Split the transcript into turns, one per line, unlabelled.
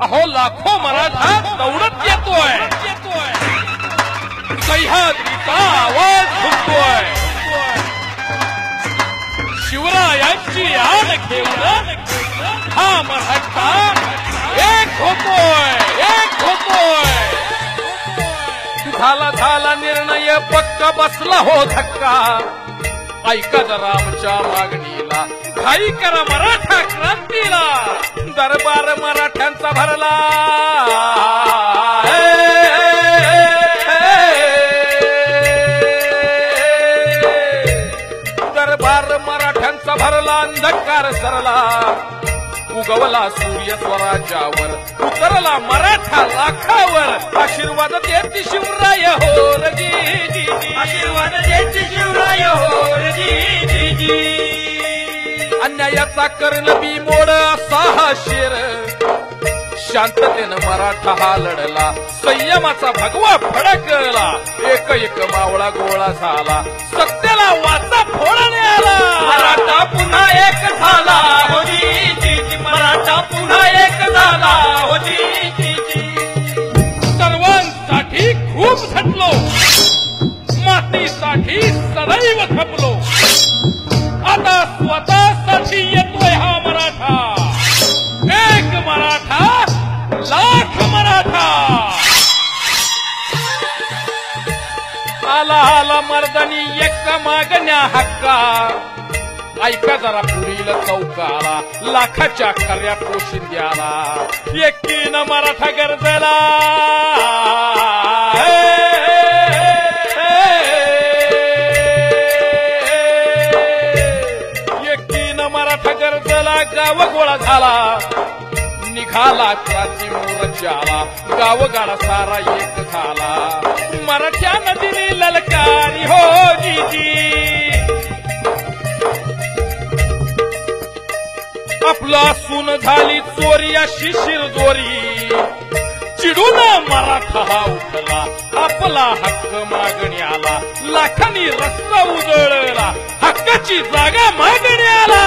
अहो लाखो मराठा दौडत येतोय, सह्याद्रीचा आवाज घुमतोय, शिवरायांची आण घेऊन हा मराठा एक होतोय, एक होतोय। झाला निर्णय पक्का, बसला हो धक्का, ऐका जरा आमच्या मागणीला, घाई करा मराठा क्रांतीला, दरबार मराठ्यांचा भरला, दरबार मराठ्यांचा भरला, अंधकार सरला, उगवला सूर्य स्वराज्यावर, उतरला मराठा लाखावर, आशीर्वाद देती शिवराय होर जी जी, आशीर्वाद देती शिवराय होर जी जी जी। अन्यायाचा कर्ण बिमोड असा हा शेर, शांततेनं मराठा हा लढला, संयमाचा भगवा फडकला, एक एक मावळा गोळा झाला, सत्याला वाचा फोडणे आला, मराठा पुन्हा एक झाला हो जी जी, मराठा पुन्हा एक झाला हो जी जी जी। सर्वांसाठी खूप झटलो, मातीसाठी सदैव खपलो, आता स्वतःसाठी येतोय हा मराठा, एक मराठा लाख मराठा। आला आला मर्दानी एक मागण्या हक्का, ऐका जरा पुढील चौकाला, लाखाच्या खऱ्या पोशिंद्याला, एकीनं मराठा गरजला, एकीनं मराठा गरजला, गाव गोळा झाला, निघाला क्रांती मोर्चाला, गावगाडा सारा एक झाला, मराठ्यानं दिली ललकारी हो जी जी। आपला सून झाली चोरी अशी शिरजोरी, चिडून मराठा हा उठला, आपला हक्क मागण्याला, लाखांनी रस्ता उजळला, हक्काची जागा मागण्याला।